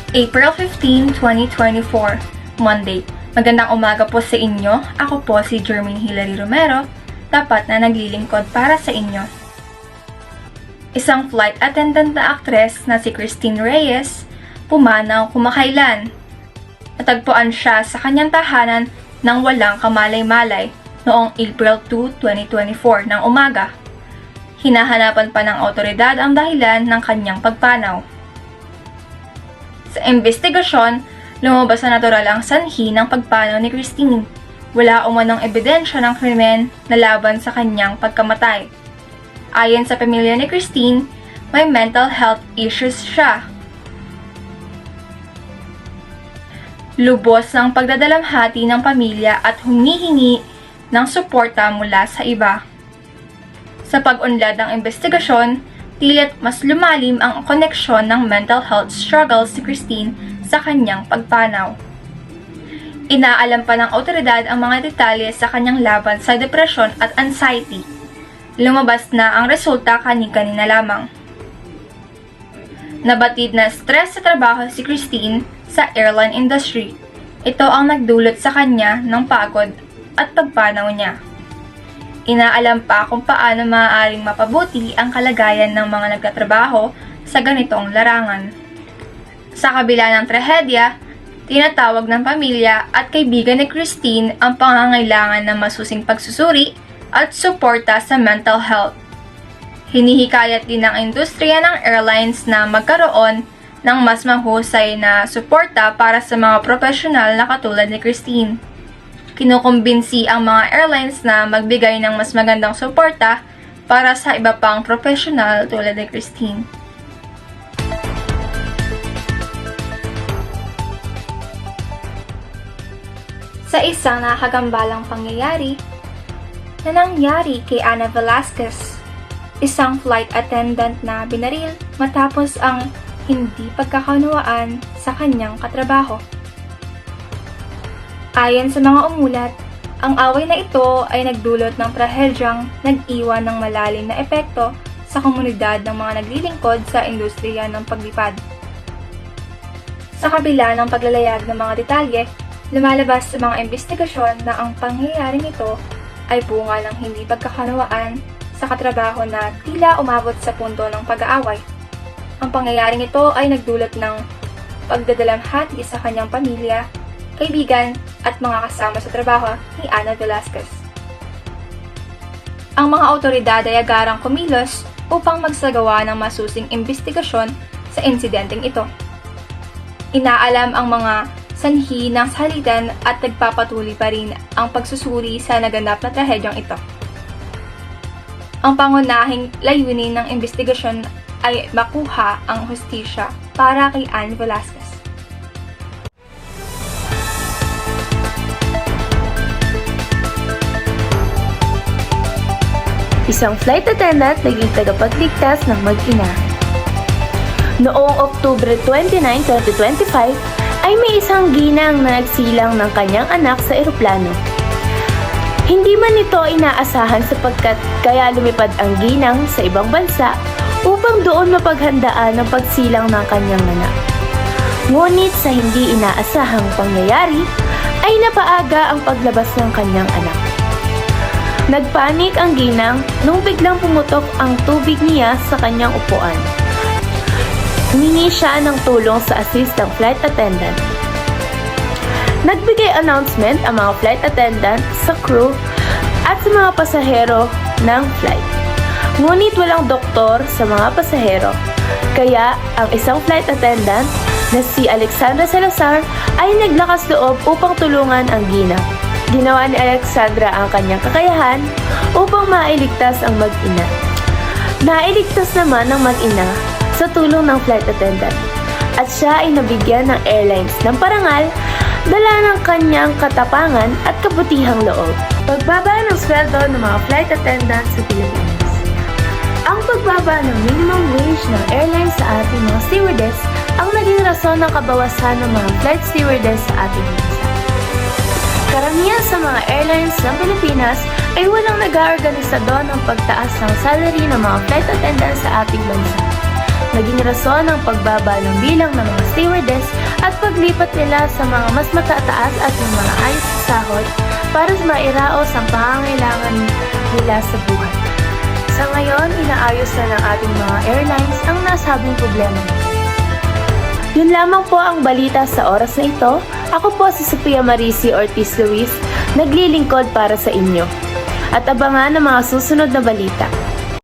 April 15, 2024, Monday. Magandang umaga po sa inyo. Ako po si Jermaine Hilary Romero, tapat na naglilingkod para sa inyo. Isang flight attendant na aktres na si Christine Reyes, pumanaw kumakailan. Natagpuan siya sa kanyang tahanan nang walang kamalay-malay noong April 2, 2024 ng umaga. Hinahanapan pa ng awtoridad ang dahilan ng kanyang pagpanaw. Sa investigasyon, lumabas na natural ang sanhi ng pagpanaw ni Christine. Wala umanong ebidensya ng krimen na laban sa kanyang pagkamatay. Ayon sa pamilya ni Christine, may mental health issues siya. Lubos ng pagdadalamhati ng pamilya at humihingi ng suporta mula sa iba. Sa pag-unlad ng investigasyon, tili't mas lumalim ang koneksyon ng mental health struggles si Christine sa kanyang pagpanaw. Inaalam pa ng awtoridad ang mga detalye sa kanyang laban sa depresyon at anxiety. Lumabas na ang resulta kani-kanina lamang. Nabatid na stress sa trabaho si Christine sa airline industry. Ito ang nagdulot sa kanya ng pagod at pagpanaw niya. Inaalam pa kung paano maaaring mapabuti ang kalagayan ng mga nagtatrabaho sa ganitong larangan. Sa kabila ng trahedya, tinatawag ng pamilya at kaibigan ni Christine ang pangangailangan ng masusing pagsusuri at suporta sa mental health. Hinihikayat din ng industriya ng airlines na magkaroon ng mas mahusay na suporta para sa mga profesional na katulad ni Christine. Kinukumbinsi ang mga airlines na magbigay ng mas magandang suporta para sa iba pang profesional tulad ni Christine. Sa isang nakagambalang pangyayari na nangyari kay Ana Velasquez, isang flight attendant na binaril matapos ang hindi pagkakaunawaan sa kanyang katrabaho. Ayon sa mga umulat, ang away na ito ay nagdulot ng trahedyang nag-iwan ng malalim na epekto sa komunidad ng mga naglilingkod sa industriya ng paglipad. Sa kabila ng paglalayag ng mga detalye, lumalabas sa mga investigasyon na ang pangyayaring ito ay bunga ng hindi pagkakunawaan sa katrabaho na tila umabot sa punto ng pag-aaway. Ang pangyayaring ito ay nagdulot ng pagdadalamhati sa kanyang pamilya, kaibigan at mga kasama sa trabaho ni Ana Velasquez. Ang mga awtoridad ay agarang kumilos upang magsagawa ng masusing investigasyon sa insidenteng ito. Inaalam ang mga sanhi ng salitan at nagpapatuloy pa rin ang pagsusuri sa naganap na trahedyang ito. Ang pangunahing layunin ng investigasyon ay makuha ang hustisya para kay Ana Velasquez. Isang flight attendant naging tagapagligtas ng mag-ina. Noong Oktubre 29, 2025, ay may isang ginang na nagsilang ng kanyang anak sa eroplano. Hindi man ito inaasahan sapagkat kaya lumipad ang ginang sa ibang bansa upang doon mapaghandaan ang pagsilang ng kanyang anak. Ngunit sa hindi inaasahang pangyayari, ay napaaga ang paglabas ng kanyang anak. Nagpanik ang ginang nung biglang pumutok ang tubig niya sa kanyang upuan. Humingi siya ng tulong sa assistant flight attendant. Nagbigay announcement ang mga flight attendant sa crew at sa mga pasahero ng flight. Ngunit walang doktor sa mga pasahero, kaya ang isang flight attendant na si Alexandra Salazar ay naglakas loob upang tulungan ang ginang. Ginawa ni Alexandra ang kanyang kakayahan upang mailigtas ang mag-ina. Nailigtas naman ng mag-ina sa tulong ng flight attendant at siya ay nabigyan ng airlines ng parangal dala ng kanyang katapangan at kabutihang loob. Pagbaba ng sweldo ng mga flight attendant sa Pilipinas. Ang pagbaba ng minimum wage ng airlines sa ating mga stewardess ang naging rason ng kabawasan ng mga flight stewardess sa ating bansa. Karamihan sa mga airlines ng Pilipinas ay walang nag-aorganisado ng pagtaas ng salary ng mga flight attendants sa ating bansa. Naging rason ng pagbaba ng bilang ng mga stewardess paglipat nila sa mga mas matataas at ng mga ayos sa sahod para mairaos ang pangangailangan nila sa buhay. Sa ngayon, inaayos na ng ating mga airlines ang nasabing problema. Yun lamang po ang balita sa oras na ito. Ako po si Sofia Marici Ortiz Luis, naglilingkod para sa inyo. At abangan ang mga susunod na balita.